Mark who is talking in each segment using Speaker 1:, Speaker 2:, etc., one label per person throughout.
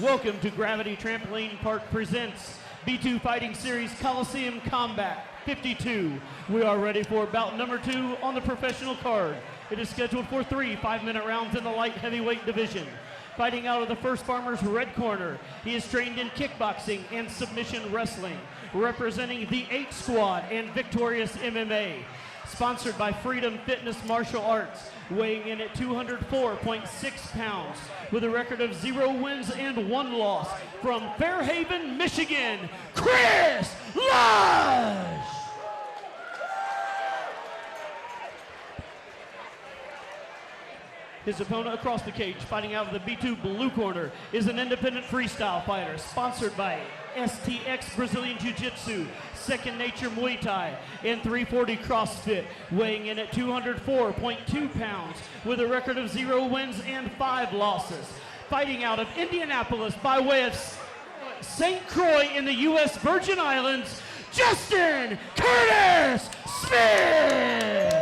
Speaker 1: welcome to Gravity Trampoline Park presents B2 Fighting Series Colosseum Combat 52. We are ready for bout number 2 on the professional card. It is scheduled for 3 5-minute rounds in the light heavyweight division. Fighting out of the First Farmers red corner, he is trained in kickboxing and submission wrestling, representing the 8 Squad and Victorious MMA. Sponsored by Freedom Fitness Martial Arts, weighing in at 204.6 pounds, with a record of 0 wins and 1 loss, from Fairhaven, Michigan, Kris Lusch! His opponent across the cage, fighting out of the B2 blue corner, is an independent freestyle fighter, sponsored by STX Brazilian Jiu-Jitsu, Second Nature Muay Thai, and 340 CrossFit, weighing in at 204.2 pounds, with a record of 0 wins and 5 losses. Fighting out of Indianapolis by way of St. Croix in the U.S. Virgin Islands, Justin Curtis Smith!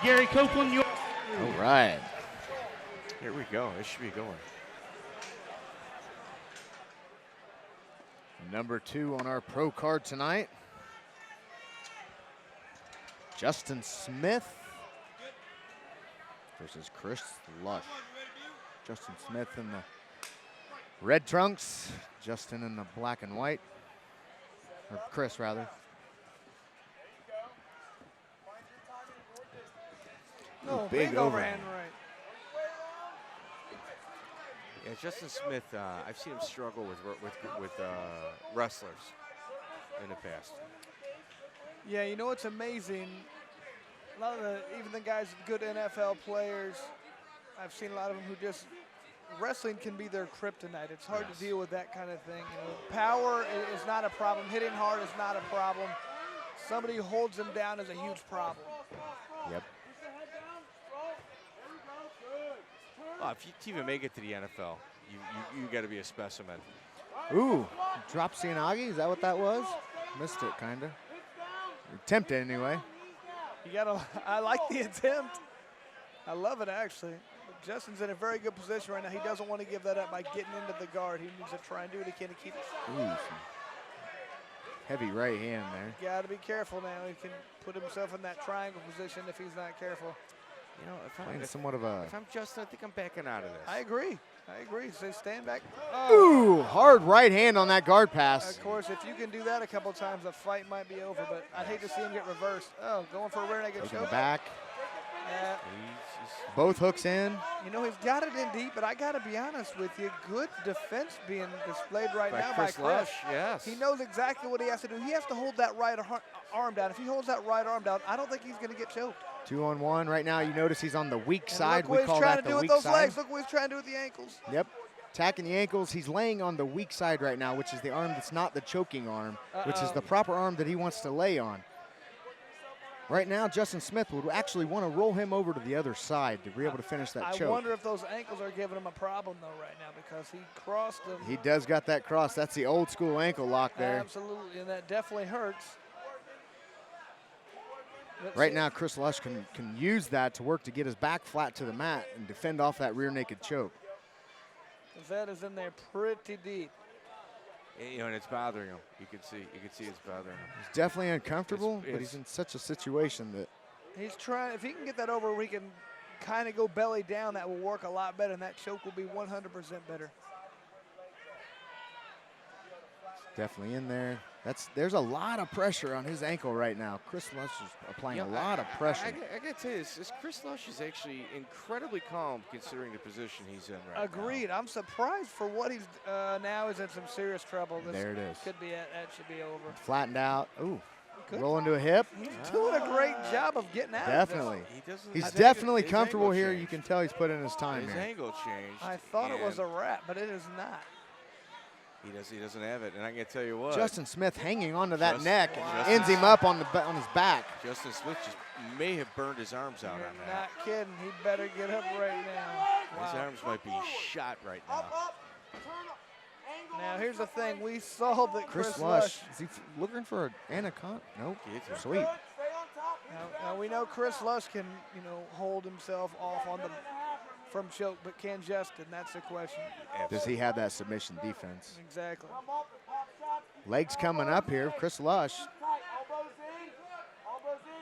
Speaker 1: Gary Copeland, your...
Speaker 2: All right.
Speaker 3: Here we go. This should be going.
Speaker 2: Number 2 on our pro card tonight. Justin Smith versus Kris Lusch. Justin Smith in the red trunks, Justin in the black and white, or Kris rather.
Speaker 4: No,
Speaker 2: big overhand
Speaker 4: right.
Speaker 3: Yeah, Justin Smith. I've seen him struggle with wrestlers in the past.
Speaker 4: Yeah, you know what's amazing? A lot of even the guys, good NFL players, I've seen a lot of them who just, wrestling can be their kryptonite. It's hard to deal with that kind of thing. You know, power is not a problem. Hitting hard is not a problem. Somebody who holds them down is a huge problem.
Speaker 2: Yep.
Speaker 3: Well, if you even make it to the NFL, you got to be a specimen.
Speaker 2: Ooh, drop Cianagi, is that what that was? Missed it, kinda. Attempted anyway.
Speaker 4: You gotta, I like the attempt. I love it, actually. But Justin's in a very good position right now. He doesn't want to give that up by getting into the guard. He needs to try and do what he can to keep it.
Speaker 2: Ooh, some heavy right hand there.
Speaker 4: You gotta be careful now. He can put himself in that triangle position if he's not careful.
Speaker 3: You know, if I'm Justin, I think I'm backing out of this.
Speaker 4: I agree. So stand back.
Speaker 2: Ooh, hard right hand on that guard pass.
Speaker 4: Of course, if you can do that a couple times, the fight might be over, but I'd hate to see him get reversed. Oh, going for a rear naked choke.
Speaker 2: Taking the back.
Speaker 4: Yeah.
Speaker 2: Both hooks in.
Speaker 4: You know, he's got it in deep, but I got to be honest with you. Good defense being displayed right now by Kris.
Speaker 3: Lusch, yes.
Speaker 4: He knows exactly what he has to do. He has to hold that right arm down. If he holds that right arm down, I don't think he's going to get choked.
Speaker 2: 2-on-1 right now. You notice he's on the weak side.
Speaker 4: Look what he's trying to do with those
Speaker 2: side.
Speaker 4: legs. Look what he's trying to do with the ankles.
Speaker 2: Yep. Attacking the ankles. He's laying on the weak side right now, which is the arm that's not the choking arm, which is the proper arm that he wants to lay on. Right now, Justin Smith would actually want to roll him over to the other side to be able to finish that choke.
Speaker 4: I wonder if those ankles are giving him a problem, though, right now, because he crossed them.
Speaker 2: He does got that cross. That's the old school ankle lock there.
Speaker 4: Absolutely, and that definitely hurts.
Speaker 2: Right now, Kris Lusch can use that to work to get his back flat to the mat and defend off that rear naked choke.
Speaker 4: That is in there pretty deep.
Speaker 3: You know, and it's bothering him. You can see it's bothering him.
Speaker 2: He's definitely uncomfortable, but he's in such a situation that
Speaker 4: he's trying. If he can get that over, we can kind of go belly down. That will work a lot better, and that choke will be 100% better.
Speaker 2: Definitely in there. There's a lot of pressure on his ankle right now. Kris Lusch is applying a lot of pressure.
Speaker 3: I got to tell you, this Kris Lusch is actually incredibly calm considering the position he's in right now.
Speaker 4: Agreed. I'm surprised for what he's now is in some serious trouble.
Speaker 2: There it is.
Speaker 4: That should be over.
Speaker 2: Flattened out. Ooh. Roll into a hip.
Speaker 4: He's doing a great job of getting out
Speaker 2: Definitely.
Speaker 4: of this.
Speaker 2: He's definitely comfortable here. You can tell he's put in his time
Speaker 3: his
Speaker 2: here.
Speaker 3: Angle changed.
Speaker 4: I thought it was a wrap, but it is not.
Speaker 3: He doesn't have it, and I can tell you what.
Speaker 2: Justin Smith hanging onto that neck ends him up on his back.
Speaker 3: Justin Smith just may have burned his arms out on that.
Speaker 4: Not kidding. He'd better get up right now.
Speaker 3: His arms might be shot right now.
Speaker 4: Now here's the thing. We saw that
Speaker 2: Kris
Speaker 4: Kris
Speaker 2: Lusch. Is he looking for an anaconda? Nope. Sweet.
Speaker 4: Now we know Kris Lusch can, hold himself off on the from choke, but can Justin? That's the question.
Speaker 2: Does he have that submission defense?
Speaker 4: Exactly.
Speaker 2: Legs coming up here. Kris Lusch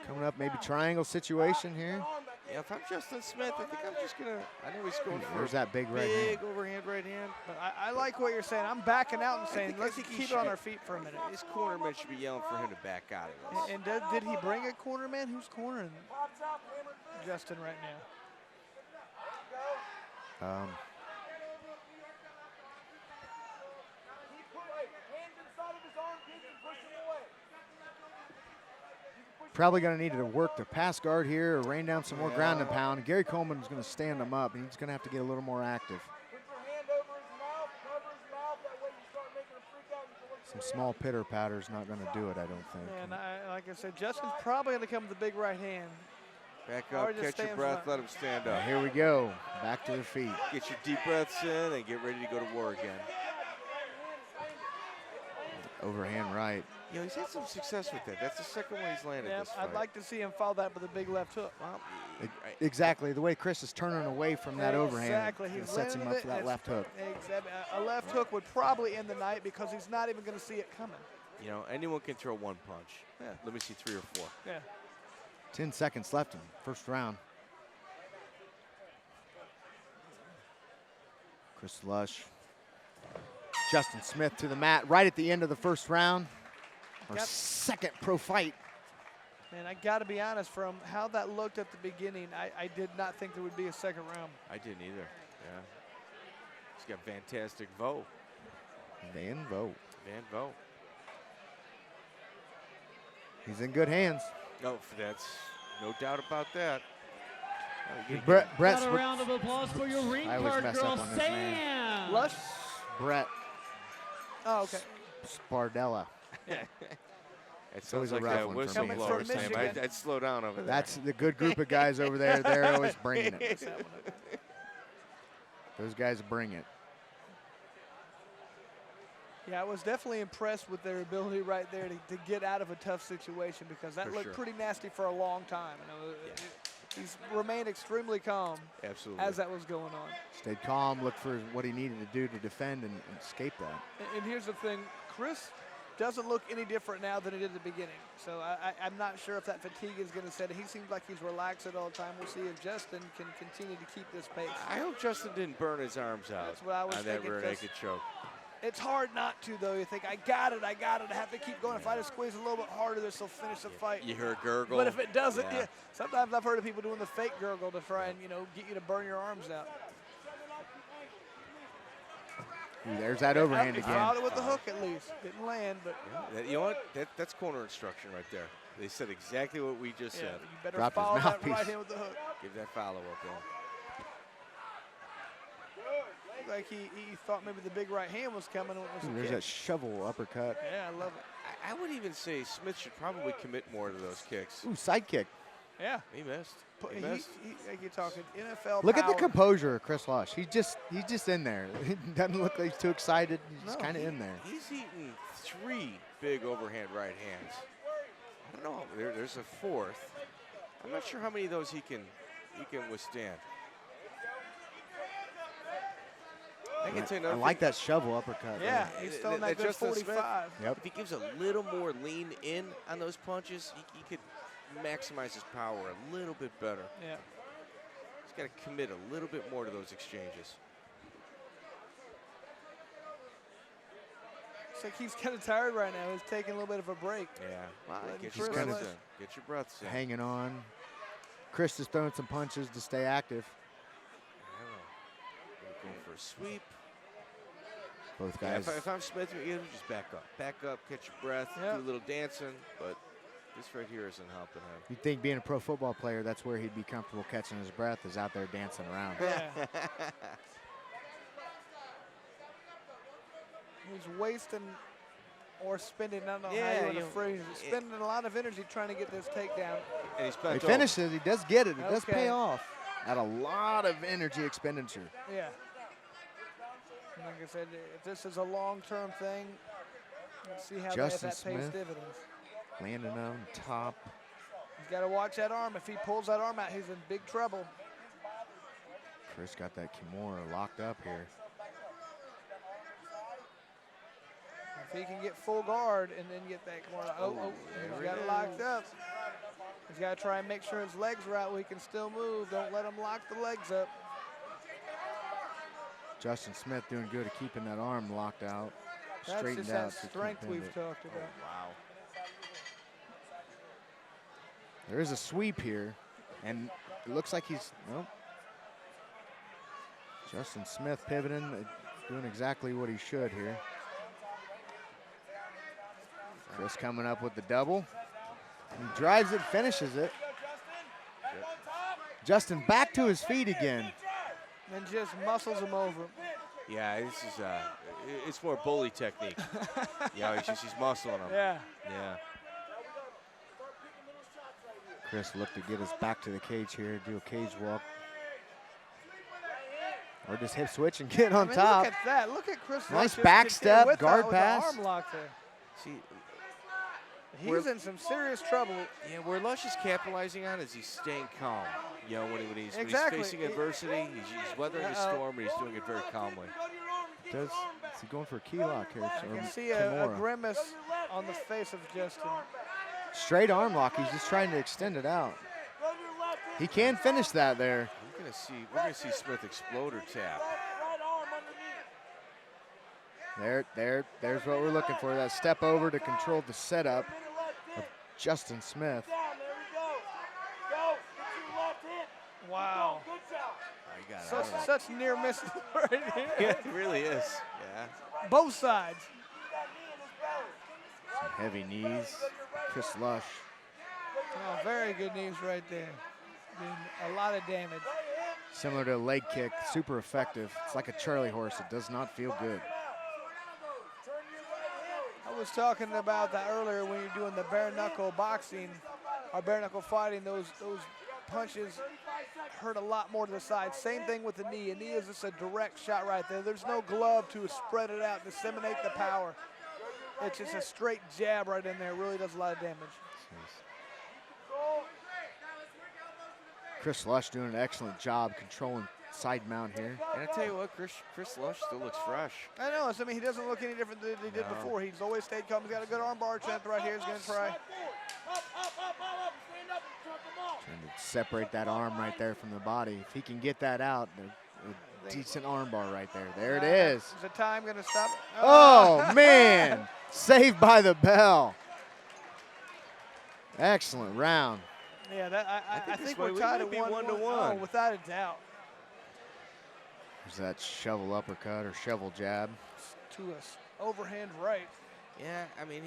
Speaker 2: coming up, maybe triangle situation here.
Speaker 3: Yeah, if I'm Justin Smith, I think I'm just gonna. I know he's going for
Speaker 2: There's that big right hand.
Speaker 3: big overhand right hand.
Speaker 4: But I like what you're saying. I'm backing out and saying,
Speaker 3: I
Speaker 4: let's
Speaker 3: think he
Speaker 4: keep it
Speaker 3: should
Speaker 4: on
Speaker 3: be-
Speaker 4: our feet for a minute.
Speaker 3: His cornerman should be yelling for him to back out of this.
Speaker 4: And did he bring a corner man? Who's cornering Justin right now?
Speaker 2: Probably going to need to work the pass guard here or rain down some more ground and pound. Gary Coleman's going to stand him up. He's going to have to get a little more active. Some small pitter patter is not going to do it, I don't think.
Speaker 4: And like I said, Justin's probably going to come with the big right hand.
Speaker 3: Back
Speaker 4: Or
Speaker 3: up,
Speaker 4: just
Speaker 3: catch
Speaker 4: stay
Speaker 3: your
Speaker 4: in
Speaker 3: breath,
Speaker 4: front.
Speaker 3: let him stand
Speaker 2: Now,
Speaker 3: up.
Speaker 2: here we go. Back to their feet.
Speaker 3: Get your deep breaths in and get ready to go to war again.
Speaker 2: Overhand right.
Speaker 3: You know, he's had some success with that. That's the second one he's landed
Speaker 4: Yeah,
Speaker 3: this fight.
Speaker 4: I'd like to see him follow that with a big left hook.
Speaker 3: Well,
Speaker 2: Exactly. The way Kris is turning away from that overhand,
Speaker 4: Exactly.
Speaker 2: it
Speaker 4: He's
Speaker 2: sets him
Speaker 4: landing
Speaker 2: up for
Speaker 4: it,
Speaker 2: that
Speaker 4: it's-
Speaker 2: left hook.
Speaker 4: Exactly. A left hook would probably end the night because he's not even going to see it coming.
Speaker 3: you know, anyone can throw one punch.
Speaker 4: Yeah.
Speaker 3: Let me see 3 or 4.
Speaker 4: Yeah.
Speaker 2: 10 seconds left in the first round. Kris Lusch. Justin Smith to the mat right at the end of the first round. Our
Speaker 4: Yep.
Speaker 2: second pro fight.
Speaker 4: And I got to be honest, from how that looked at the beginning, I did not think there would be a second round.
Speaker 3: I didn't either. Yeah. He's got fantastic vote.
Speaker 2: Van Vogt.
Speaker 3: Van Vogt.
Speaker 2: He's in good hands.
Speaker 3: No, that's no doubt about that.
Speaker 2: Brett,
Speaker 1: Got a round of applause for your ring
Speaker 2: I always
Speaker 1: card
Speaker 2: mess
Speaker 1: girl,
Speaker 2: up on his name.
Speaker 1: Sam.
Speaker 4: Lush?
Speaker 2: Brett
Speaker 4: Oh, okay.
Speaker 2: Spardella.
Speaker 3: It
Speaker 2: always
Speaker 3: sounds
Speaker 2: a
Speaker 3: like
Speaker 2: rough
Speaker 3: that
Speaker 2: one for me.
Speaker 3: whistleblower,
Speaker 4: Coming from
Speaker 3: Sam.
Speaker 4: Michigan.
Speaker 3: I'd slow down over there.
Speaker 2: That's the good group of guys over there. They're always bringing it.
Speaker 4: That one.
Speaker 2: Those guys bring it.
Speaker 4: Yeah, I was definitely impressed with their ability right there to get out of a tough situation because that
Speaker 3: For
Speaker 4: looked
Speaker 3: sure.
Speaker 4: pretty nasty for a long time. You know, he's remained extremely calm
Speaker 3: Absolutely.
Speaker 4: as that was going on.
Speaker 2: Stayed calm, looked for what he needed to do to defend and escape that.
Speaker 4: And here's the thing, Kris doesn't look any different now than he did at the beginning. So I'm not sure if that fatigue is going to set in. He seems like he's relaxed at all the time. We'll see if Justin can continue to keep this pace.
Speaker 3: I hope Justin didn't burn his arms out
Speaker 4: That's what I was
Speaker 3: on that
Speaker 4: thinking,
Speaker 3: rear
Speaker 4: 'cause
Speaker 3: naked choke.
Speaker 4: It's hard not to, though. You think, I got it. I have to keep going. If I just squeeze a little bit harder, this will finish the fight.
Speaker 3: You hear a gurgle.
Speaker 4: But if it doesn't,
Speaker 3: Yeah.
Speaker 4: yeah. Sometimes I've heard of people doing the fake gurgle to try and, get you to burn your arms out.
Speaker 2: Ooh, there's that overhand
Speaker 4: He
Speaker 2: again.
Speaker 4: fouled it with the hook at least. Didn't land, but
Speaker 3: You know what? That's corner instruction right there. They said exactly what we just
Speaker 4: yeah,
Speaker 3: said.
Speaker 4: you better
Speaker 2: Dropped his
Speaker 4: follow that
Speaker 2: mouthpiece.
Speaker 4: right hand with the hook.
Speaker 3: Give that follow-up there.
Speaker 4: Like he thought maybe the big right hand was coming when it was
Speaker 2: Ooh,
Speaker 4: a
Speaker 2: there's
Speaker 4: kick.
Speaker 2: that shovel uppercut.
Speaker 4: Yeah, I love it.
Speaker 3: I would even say Smith should probably commit more to those kicks.
Speaker 2: Ooh, side kick.
Speaker 4: Yeah.
Speaker 3: He missed.
Speaker 4: He,
Speaker 3: He missed.
Speaker 4: like you're talking NFL
Speaker 2: Look at the
Speaker 4: power.
Speaker 2: composure of Kris Lusch. He's just in there. He doesn't look like he's too excited. He's just
Speaker 3: No,
Speaker 2: kind of in there.
Speaker 3: He's eaten 3 big overhand right hands. I don't know. There's a 4th. I'm not sure how many of those he can withstand. I can tell you
Speaker 2: I
Speaker 3: another
Speaker 2: like
Speaker 3: thing.
Speaker 2: that shovel uppercut.
Speaker 4: Yeah, he's still in that good
Speaker 3: Justin Smith,
Speaker 4: 45.
Speaker 2: Yep.
Speaker 3: If he gives a little more lean in on those punches, he could maximize his power a little bit better.
Speaker 4: Yeah.
Speaker 3: He's got to commit a little bit more to those exchanges.
Speaker 4: Looks like he's kind of tired right now. He's taking a little bit of a break.
Speaker 3: Yeah. Well,
Speaker 4: Letting
Speaker 3: get
Speaker 4: Kris
Speaker 3: your breaths
Speaker 4: Lusch-
Speaker 3: in. Get your breaths in.
Speaker 2: Hanging on. Kris is throwing some punches to stay active.
Speaker 3: Going for a sweep.
Speaker 2: Both
Speaker 3: Yeah,
Speaker 2: guys.
Speaker 3: if I'm Smith, you just back up. Back up, catch your breath,
Speaker 4: Yep.
Speaker 3: do a little dancing, but this right here isn't helping him.
Speaker 2: You'd think being a pro football player, that's where he'd be comfortable catching his breath, is out there dancing around.
Speaker 4: Yeah. He's wasting or spending, I don't know how
Speaker 3: Yeah,
Speaker 4: you want
Speaker 3: you
Speaker 4: to
Speaker 3: know,
Speaker 4: phrase it, spending a lot of energy trying to get this takedown.
Speaker 3: And he's
Speaker 2: He
Speaker 3: bent
Speaker 2: finishes, he does get it. It does
Speaker 4: Okay.
Speaker 2: pay off. At a lot of energy expenditure.
Speaker 4: Yeah. And like I said, if this is a long-term thing, let's see how if
Speaker 2: Justin
Speaker 4: that pays
Speaker 2: Smith.
Speaker 4: dividends.
Speaker 2: Landing on top.
Speaker 4: He's got to watch that arm. If he pulls that arm out, he's in big trouble.
Speaker 2: Kris got that Kimura locked up here.
Speaker 4: If he can get full guard and then get that Kimura. He's got it locked up. He's got to try and make sure his legs are out where he can still move. Don't let him lock the legs up.
Speaker 2: Justin Smith doing good at keeping that arm locked out,
Speaker 4: That's
Speaker 2: straightened
Speaker 4: just
Speaker 2: out.
Speaker 4: that strength we've talked about.
Speaker 3: Wow.
Speaker 2: There is a sweep here, and it looks like he's, nope. Justin Smith pivoting, doing exactly what he should here. Kris coming up with the double. He drives it, finishes it. Justin back to his feet again.
Speaker 4: And just muscles him over.
Speaker 3: Yeah, this is it's more bully technique. He's muscling him.
Speaker 4: Yeah.
Speaker 3: Yeah.
Speaker 2: Kris looked to get us back to the cage here, do a cage walk. Or just hip switch and get on top.
Speaker 4: Look at that. Look at Kris.
Speaker 2: Nice back step, guard pass.
Speaker 4: Arm lock there.
Speaker 3: See,
Speaker 4: he's in some serious trouble.
Speaker 3: Yeah, where Lusch is capitalizing on is he's staying calm. When he's facing adversity, he's weathering the storm, and he's doing it very calmly.
Speaker 2: Is he going for a key lock here?
Speaker 4: You can see a grimace on the face of Justin.
Speaker 2: Straight arm lock. He's just trying to extend it out. He can finish that there.
Speaker 3: We're gonna see Smith explode or tap.
Speaker 2: There's what we're looking for. That step over to control the setup of Justin Smith.
Speaker 4: Wow. Such near miss right here.
Speaker 3: Yeah, it really is. Yeah.
Speaker 4: Both sides.
Speaker 2: Some heavy knees. Kris Lusch.
Speaker 4: Oh, very good knees right there. Doing a lot of damage.
Speaker 2: Similar to a leg kick, super effective. It's like a Charlie horse. It does not feel good.
Speaker 4: I was talking about that earlier when you're doing the bare knuckle boxing or bare knuckle fighting. Those punches hurt a lot more to the side. Same thing with the knee. A knee is just a direct shot right there. There's no glove to spread it out, disseminate the power. It's just a straight jab right in there. It really does a lot of damage.
Speaker 2: Kris Lusch doing an excellent job controlling side mount here.
Speaker 3: And I tell you what, Kris Lusch still looks fresh.
Speaker 4: I know. I mean, he doesn't look any different than he did before. He's always stayed calm. He's got a good arm bar attempt right here. He's going to try.
Speaker 2: Trying to separate that arm right there from the body. If he can get that out, a decent arm bar right there. There it is.
Speaker 4: Is the time going to stop?
Speaker 2: Oh, man. Saved by the bell. Excellent round.
Speaker 4: Yeah, I think we're tied at 1-1. Oh, without a doubt.
Speaker 2: There's that shovel uppercut or shovel jab.
Speaker 4: To us. Overhand right.
Speaker 3: Yeah, I mean,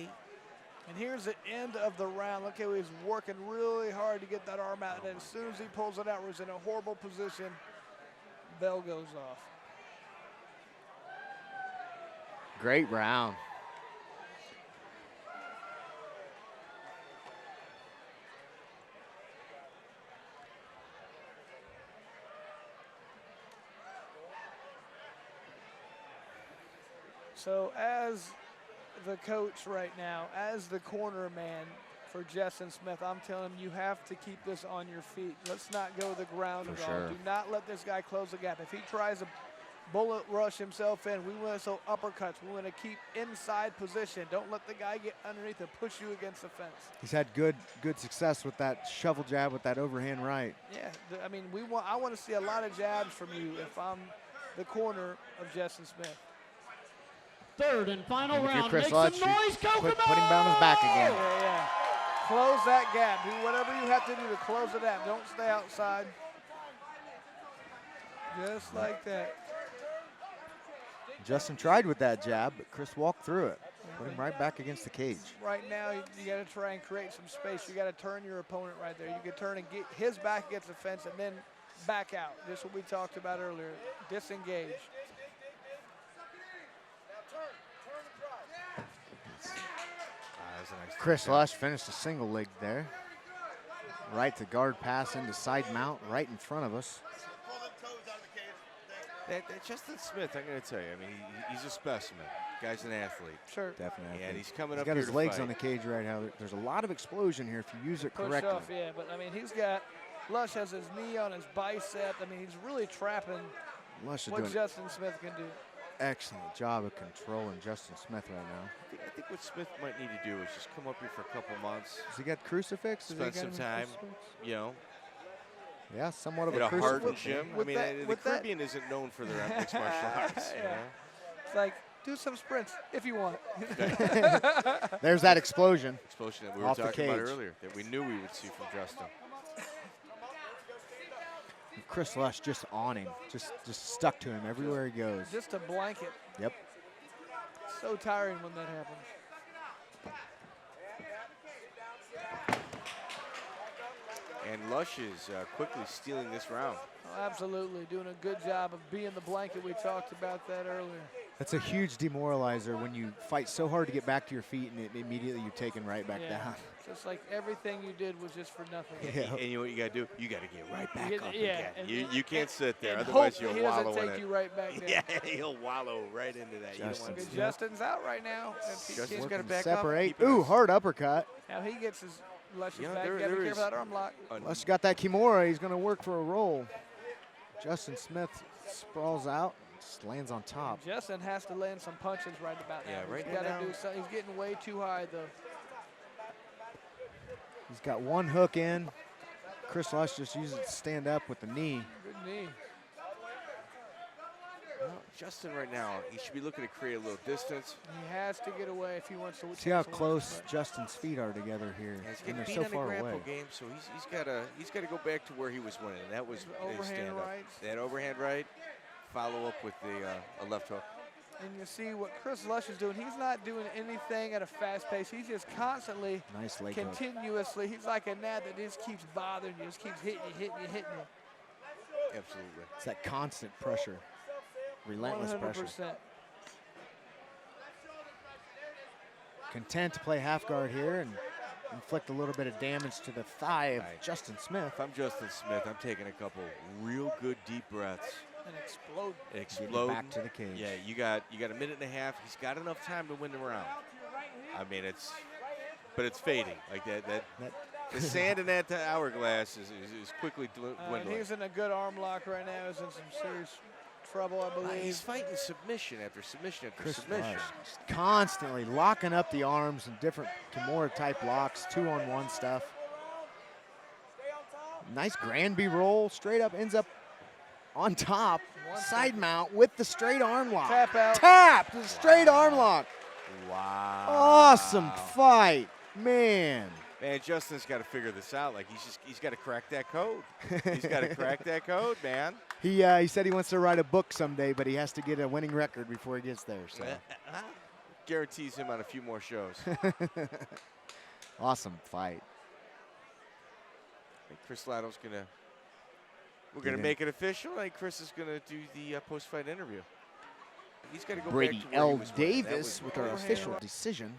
Speaker 4: And here's the end of the round. Look how he's working really hard to get that arm out. And as soon as he pulls it out, he's in a horrible position. Bell goes off.
Speaker 2: Great round.
Speaker 4: So as the coach right now, as the corner man for Justin Smith, I'm telling him you have to keep this on your feet. Let's not go to the ground at all. Do not let this guy close the gap. If he tries to bullet rush himself in, we want to throw uppercuts. We want to keep inside position. Don't let the guy get underneath and push you against the fence.
Speaker 2: He's had good success with that shovel jab with that overhand right.
Speaker 4: Yeah, I mean, I want to see a lot of jabs from you if I'm the corner of Justin Smith.
Speaker 1: Third and final round.
Speaker 2: Kris
Speaker 1: Make
Speaker 2: Lusch,
Speaker 1: some noise, Kokomo!
Speaker 2: put him down his back again.
Speaker 4: Yeah. Close that gap. Do whatever you have to do to close it out. Don't stay outside. Just like that.
Speaker 2: Justin tried with that jab, but Kris walked through it. Put him right back against the cage.
Speaker 4: Right now, you got to try and create some space. You got to turn your opponent right there. You can turn and get his back against the fence and then back out. Just what we talked about earlier. Disengage.
Speaker 2: Kris Lusch finished a single leg there. Right to guard pass into side mount right in front of us.
Speaker 3: Justin Smith, I'm going to tell you, I mean, he's a specimen. Guy's an athlete.
Speaker 4: Sure.
Speaker 2: Definitely.
Speaker 3: And he's coming up
Speaker 2: got
Speaker 3: here
Speaker 2: his
Speaker 3: to
Speaker 2: legs
Speaker 3: fight.
Speaker 2: on the cage right now. There's a lot of explosion here if you use it
Speaker 4: Push
Speaker 2: correctly.
Speaker 4: off, yeah, but I mean, he's got Lusch has his knee on his bicep. I mean, he's really trapping
Speaker 2: Lusch is
Speaker 4: what
Speaker 2: doing
Speaker 4: Justin Smith can do.
Speaker 2: excellent job of controlling Justin Smith right now.
Speaker 3: I think what Smith might need to do is just come up here for a couple months,
Speaker 2: Has he got crucifix? Has he
Speaker 3: spend
Speaker 2: got
Speaker 3: some
Speaker 2: him
Speaker 3: time,
Speaker 2: crucifix?
Speaker 3: you know,
Speaker 2: Yeah, somewhat of
Speaker 3: at
Speaker 2: a
Speaker 3: a hardened
Speaker 2: crucifix.
Speaker 3: gym. I
Speaker 4: With
Speaker 3: mean,
Speaker 4: that-
Speaker 3: the
Speaker 4: with that-
Speaker 3: Caribbean isn't known for their mixed martial arts. You
Speaker 4: Yeah.
Speaker 3: know?
Speaker 4: It's like, do some sprints if you want.
Speaker 2: There's that explosion.
Speaker 3: Explosion that we were
Speaker 2: Off the
Speaker 3: talking about
Speaker 2: cage.
Speaker 3: earlier that we knew we would see from Justin.
Speaker 2: Kris Lusch just on him, just stuck to him everywhere he goes.
Speaker 4: Just a blanket.
Speaker 2: Yep.
Speaker 4: So tiring when that happens.
Speaker 3: And Lusch is quickly stealing this round.
Speaker 4: Oh, absolutely, doing a good job of being the blanket. We talked about that earlier.
Speaker 2: That's a huge demoralizer when you fight so hard to get back to your feet and immediately you're taken right back
Speaker 4: Yeah.
Speaker 2: down.
Speaker 4: Just like everything you did was just for nothing.
Speaker 2: Yeah.
Speaker 3: And you know what you got to do? You got to get right back
Speaker 4: get-
Speaker 3: up
Speaker 4: yeah,
Speaker 3: again.
Speaker 4: and-
Speaker 3: You can't sit there,
Speaker 4: And
Speaker 3: otherwise
Speaker 4: hope
Speaker 3: you'll
Speaker 4: that he
Speaker 3: wallow
Speaker 4: doesn't
Speaker 3: in
Speaker 4: take
Speaker 3: it.
Speaker 4: you right back down.
Speaker 3: Yeah, he'll wallow right into that. You don't
Speaker 2: Justin
Speaker 3: want
Speaker 4: Because
Speaker 2: Smith.
Speaker 4: Justin's out right now. And
Speaker 3: Justin's
Speaker 4: PK's
Speaker 3: working
Speaker 4: gonna
Speaker 3: to
Speaker 4: back
Speaker 2: Separate.
Speaker 3: keeping
Speaker 2: Ooh,
Speaker 3: us-
Speaker 2: hard uppercut.
Speaker 4: up. Now he gets his Lusch's
Speaker 3: Yeah,
Speaker 4: back.
Speaker 3: there-
Speaker 4: You gotta
Speaker 3: there
Speaker 4: be
Speaker 3: is
Speaker 4: careful of that arm lock.
Speaker 2: Lusch got that Kimura. He's going to work for a roll. Justin Smith sprawls out, just lands on top.
Speaker 4: Justin has to land some punches right about now.
Speaker 3: Yeah, right
Speaker 4: He's gotta
Speaker 3: now.
Speaker 4: do something. He's getting way too high though.
Speaker 2: He's got one hook in. Kris Lusch just uses it to stand up with the knee.
Speaker 4: Good knee.
Speaker 3: Well, Justin right now, he should be looking to create a little distance.
Speaker 4: He has to get away if he wants to.
Speaker 2: See how
Speaker 4: take some
Speaker 2: close
Speaker 4: wins, but
Speaker 2: Justin's feet are together here.
Speaker 3: Yeah, he's
Speaker 2: And
Speaker 3: getting
Speaker 2: they're
Speaker 3: beat
Speaker 2: so
Speaker 3: on the
Speaker 2: far
Speaker 3: grapple
Speaker 2: away.
Speaker 3: game, so he's got to go back to where he was winning. And that was his
Speaker 4: Overhand
Speaker 3: stand-up.
Speaker 4: rights.
Speaker 3: That overhand right, follow up with the a left hook.
Speaker 4: And you see what Kris Lusch is doing. He's not doing anything at a fast pace. He's just constantly,
Speaker 2: Nice leg hook.
Speaker 4: continuously. He's like a gnat that just keeps bothering you, just keeps hitting you.
Speaker 3: Absolutely.
Speaker 2: It's that constant pressure, relentless pressure.
Speaker 4: 100%.
Speaker 2: Content to play half guard here and inflict a little bit of damage to the thigh of
Speaker 3: Right.
Speaker 2: Justin Smith.
Speaker 3: If I'm Justin Smith, I'm taking a couple real good deep breaths.
Speaker 4: And explode.
Speaker 3: Explode.
Speaker 2: back to the cage.
Speaker 3: Yeah, you got a minute and a half. He's got enough time to win the round. I mean, but it's fading like that. The sand in that hourglass is quickly
Speaker 4: And
Speaker 3: dwindling.
Speaker 4: he's in a good arm lock right now. He's in some serious trouble, I believe.
Speaker 3: He's fighting submission after submission after
Speaker 2: Kris
Speaker 3: submission.
Speaker 2: Lusch just constantly locking up the arms in different Kimura type locks, 2-on-1 stuff. Nice Granby roll, straight up, ends up on top, side mount with the straight arm lock.
Speaker 4: Tap out.
Speaker 2: Tap, the straight arm lock.
Speaker 3: Wow.
Speaker 2: Awesome fight, man.
Speaker 3: Man, Justin's got to figure this out. Like he's got to crack that code. He's got to crack that code, man.
Speaker 2: He said he wants to write a book someday, but he has to get a winning record before he gets there. So
Speaker 3: Guarantees him on a few more shows.
Speaker 2: awesome fight.
Speaker 3: I think Kris Lado's we're
Speaker 2: Get
Speaker 3: gonna
Speaker 2: in.
Speaker 3: make it official. I think Kris is gonna do the post-fight interview. He's got to go
Speaker 2: Brady
Speaker 3: back to where he
Speaker 2: L.
Speaker 3: was winning. That
Speaker 2: Davis
Speaker 3: was
Speaker 2: with our
Speaker 4: overhand
Speaker 2: official
Speaker 4: right.
Speaker 2: decision.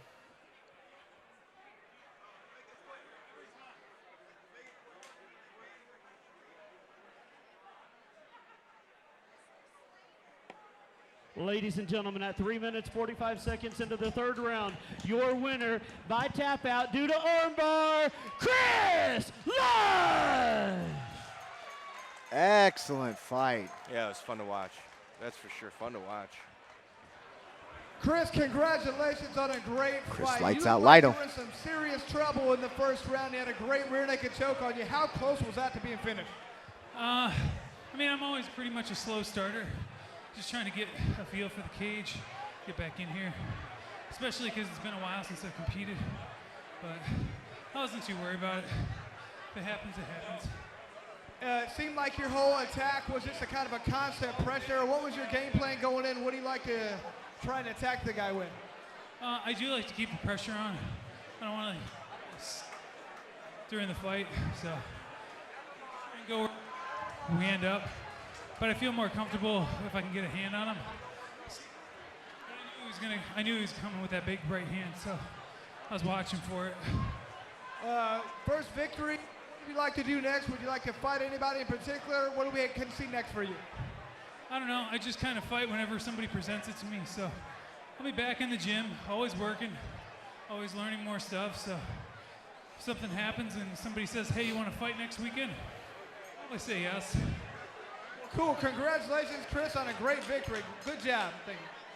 Speaker 1: Ladies and gentlemen, at 3 minutes, 45 seconds into the third round, your winner by tap out due to armbar, Kris Lusch!
Speaker 2: Excellent fight.
Speaker 3: Yeah, it was fun to watch. That's for sure, fun to watch.
Speaker 5: Chris, congratulations on a great
Speaker 2: Chris
Speaker 5: fight.
Speaker 2: lights
Speaker 5: You
Speaker 2: out
Speaker 5: looked like
Speaker 2: Lido.
Speaker 5: you were in some serious trouble in the first round. You had a great rear naked choke on you. How close was that to being finished?
Speaker 6: I mean, I'm always pretty much a slow starter. Just trying to get a feel for the cage, get back in here, especially because it's been a while since I've competed. But I wasn't too worried about it. If it happens, it happens.
Speaker 5: It seemed like your whole attack was just a kind of a constant pressure. What was your game plan going in? What do you like to try and attack the guy with?
Speaker 6: I do like to keep the pressure on. I don't want to during the fight, so I go where we end up. But I feel more comfortable if I can get a hand on him. I knew he was coming with that big right hand, so I was watching for it.
Speaker 5: First victory. What would you like to do next? Would you like to fight anybody in particular? What do we can see next for you?
Speaker 6: I don't know. I just kind of fight whenever somebody presents it to me. So I'll be back in the gym, always working, always learning more stuff. So if something happens and somebody says, hey, you want to fight next weekend? probably say yes.
Speaker 5: Cool. Congratulations, Kris, on a great victory. Good job. Thank you.